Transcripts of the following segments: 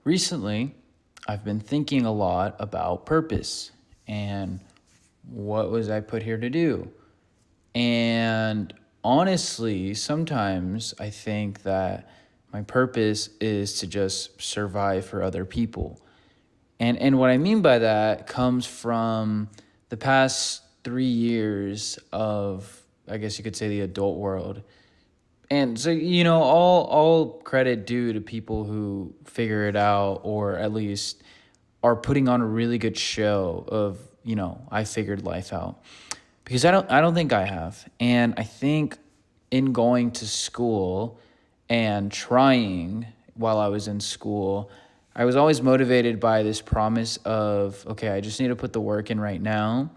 recently I've been thinking a lot about purpose and what was I put here to do. And honestly, sometimes I think that my purpose is to just survive for other people. And what I mean by that comes from the past 3 years of, I guess you could say, the adult world. And so, all credit due to people who figure it out, or at least are putting on a really good show of, I figured life out. Because I don't think I have. And I think in going to school and trying while I was in school, I was always motivated by this promise of, okay, I just need to put the work in right now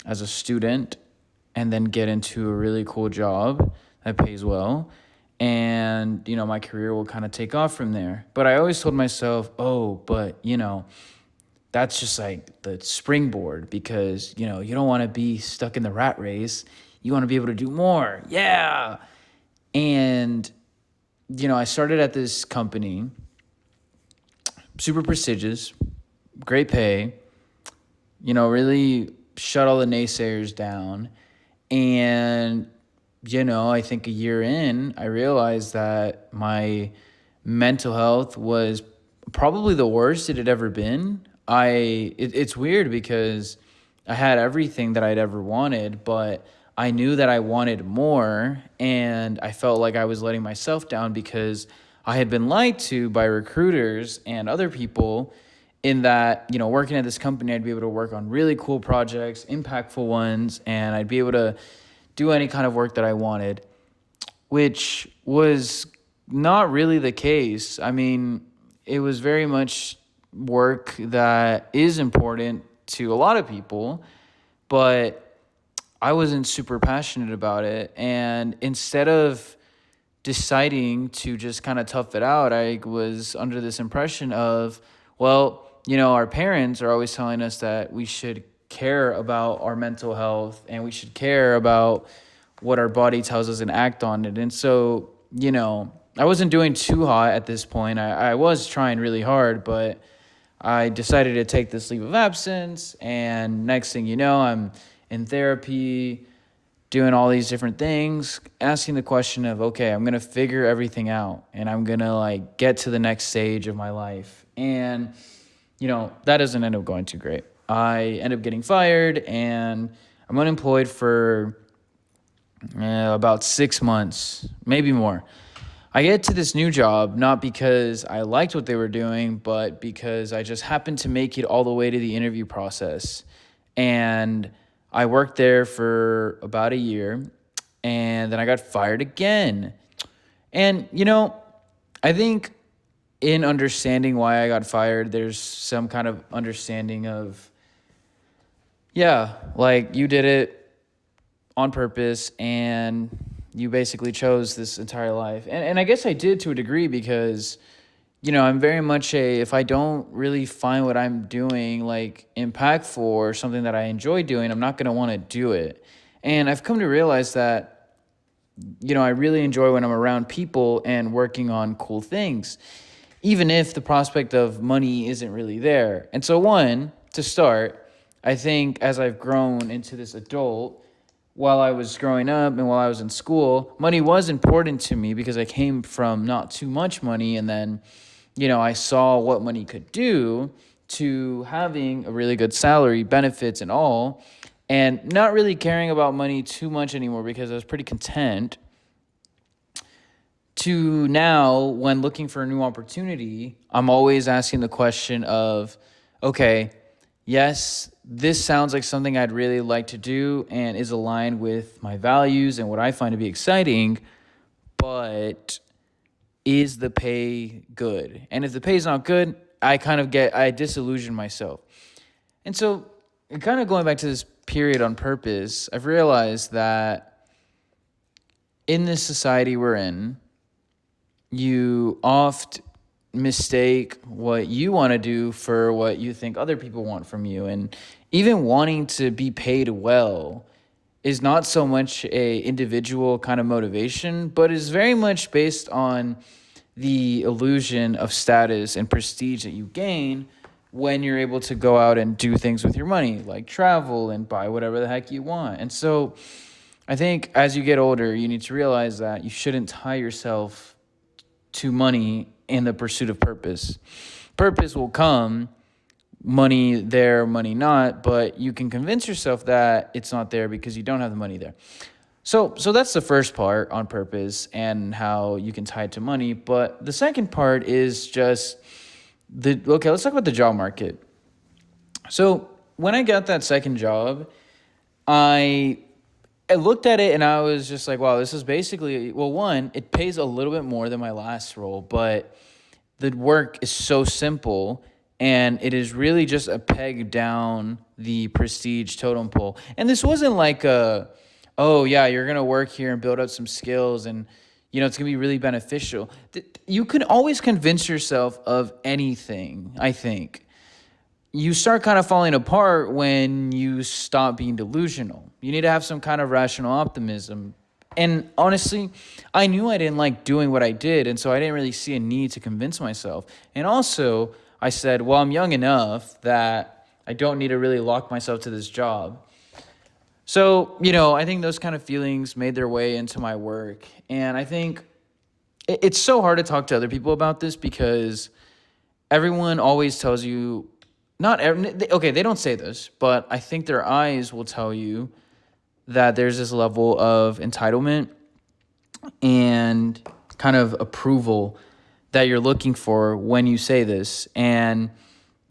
as a student and then get into a really cool job that pays well. And, my career will kind of take off from there. But I always told myself, oh, but, that's just like the springboard because, you don't want to be stuck in the rat race. You want to be able to do more. Yeah. And, I started at this company, super prestigious, great pay, really shut all the naysayers down. And, I think a year in, I realized that my mental health was probably the worst it had ever been. It's weird because I had everything that I'd ever wanted, but I knew that I wanted more, and I felt like I was letting myself down because I had been lied to by recruiters and other people in that, working at this company, I'd be able to work on really cool projects, impactful ones, and I'd be able to do any kind of work that I wanted, which was not really the case. I mean, it was very much work that is important to a lot of people, but I wasn't super passionate about it. And instead of deciding to just kind of tough it out, I was under this impression of, well, our parents are always telling us that we should care about our mental health and we should care about what our body tells us and act on it. And so, I wasn't doing too hot at this point. I was trying really hard, but I decided to take this leave of absence. And next thing you know, I'm in therapy, doing all these different things, asking the question of, okay, I'm going to figure everything out and I'm going to get to the next stage of my life. And, that doesn't end up going too great. I end up getting fired and I'm unemployed for about 6 months, maybe more. I get to this new job not because I liked what they were doing, but because I just happened to make it all the way to the interview process. And I worked there for about a year, and then I got fired again. And, I think in understanding why I got fired, there's some kind of understanding of, yeah, you did it on purpose and you basically chose this entire life. And I guess I did to a degree because, I'm very much if I don't really find what I'm doing impactful or something that I enjoy doing, I'm not going to want to do it. And I've come to realize that, I really enjoy when I'm around people and working on cool things, even if the prospect of money isn't really there. And so to start, I think as I've grown into this adult, while I was growing up and while I was in school, money was important to me because I came from not too much money. And then, I saw what money could do to having a really good salary, benefits and all, and not really caring about money too much anymore because I was pretty content. To now, when looking for a new opportunity, I'm always asking the question of, okay, yes, this sounds like something I'd really like to do and is aligned with my values and what I find to be exciting, but is the pay good? And if the pay is not good, I disillusion myself. And so, kind of going back to this period on purpose, I've realized that in this society we're in, you oft mistake what you want to do for what you think other people want from you. And even wanting to be paid well is not so much a individual kind of motivation, but is very much based on the illusion of status and prestige that you gain when you're able to go out and do things with your money, like travel and buy whatever the heck you want. And so I think as you get older, you need to realize that you shouldn't tie yourself to money in the pursuit of purpose. Purpose will come, money there, money not, but you can convince yourself that it's not there because you don't have the money there. So that's the first part on purpose and how you can tie it to money. But the second part is just let's talk about the job market. So when I got that second job, I looked at it and I was just like, wow, this is basically, well, one, it pays a little bit more than my last role, but the work is so simple and it is really just a peg down the prestige totem pole. And this wasn't like oh yeah, you're going to work here and build up some skills and, it's going to be really beneficial. You can always convince yourself of anything, I think. You start kind of falling apart when you stop being delusional. You need to have some kind of rational optimism. And honestly, I knew I didn't like doing what I did, and so I didn't really see a need to convince myself. And also, I said, well, I'm young enough that I don't need to really lock myself to this job. So, I think those kind of feelings made their way into my work. And I think it's so hard to talk to other people about this because everyone always tells you, they don't say this, but I think their eyes will tell you that there's this level of entitlement and kind of approval that you're looking for when you say this. And,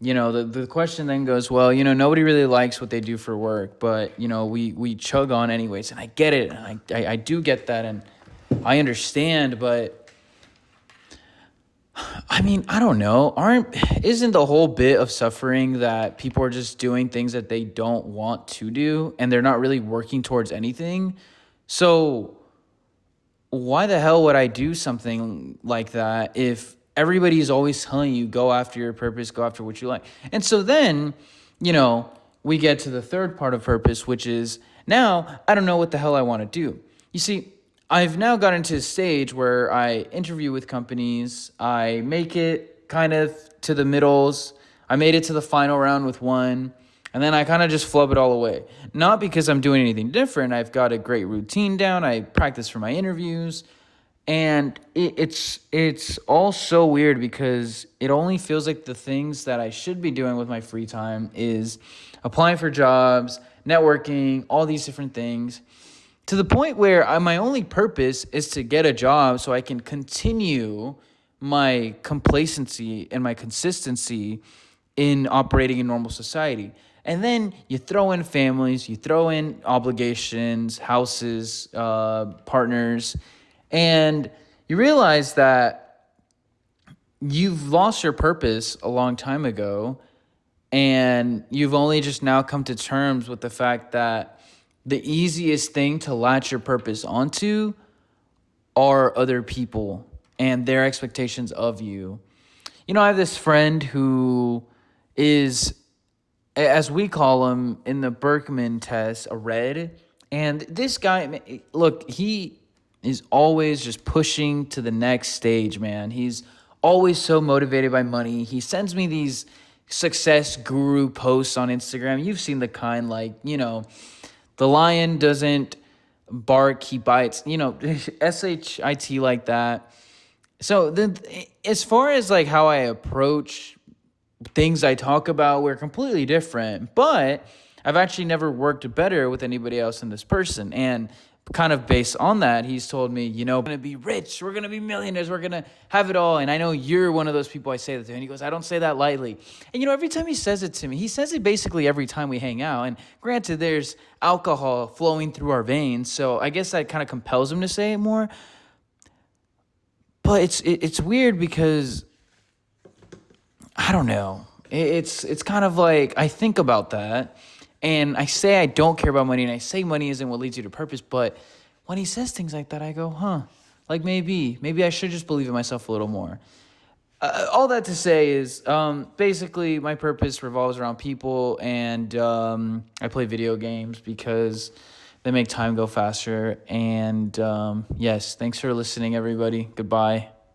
the question then goes, well, nobody really likes what they do for work, but, we chug on anyways. And I get it. And I do get that. And I understand, but I mean, I don't know. Isn't the whole bit of suffering that people are just doing things that they don't want to do and they're not really working towards anything? So why the hell would I do something like that if everybody's always telling you go after your purpose, go after what you like? And so then, we get to the third part of purpose, which is now I don't know what the hell I want to do. You see, I've now gotten to a stage where I interview with companies. I make it kind of to the middles. I made it to the final round with one. And then I kind of just flub it all away. Not because I'm doing anything different. I've got a great routine down. I practice for my interviews. And it's all so weird because it only feels like the things that I should be doing with my free time is applying for jobs, networking, all these different things. To the point where my only purpose is to get a job so I can continue my complacency and my consistency in operating in normal society. And then you throw in families, you throw in obligations, houses, partners, and you realize that you've lost your purpose a long time ago, and you've only just now come to terms with the fact that the easiest thing to latch your purpose onto are other people and their expectations of you. I have this friend who is, as we call him in the Berkman test, a red. And this guy, look, he is always just pushing to the next stage, man. He's always so motivated by money. He sends me these success guru posts on Instagram. You've seen the kind, like, the lion doesn't bark, he bites, SHIT like that. So as far as like how I approach things I talk about, we're completely different, but I've actually never worked better with anybody else than this person. And kind of based on that, he's told me, we're going to be rich, we're going to be millionaires, we're going to have it all. And I know you're one of those people I say that to. And he goes, I don't say that lightly. And, every time he says it to me, he says it basically every time we hang out. And granted, there's alcohol flowing through our veins, so I guess that kind of compels him to say it more. But it's weird because, I don't know. It's kind of like I think about that. And I say I don't care about money, and I say money isn't what leads you to purpose. But when he says things like that, I go, like maybe I should just believe in myself a little more. All that to say is basically my purpose revolves around people, and I play video games because they make time go faster. And yes, thanks for listening, everybody. Goodbye.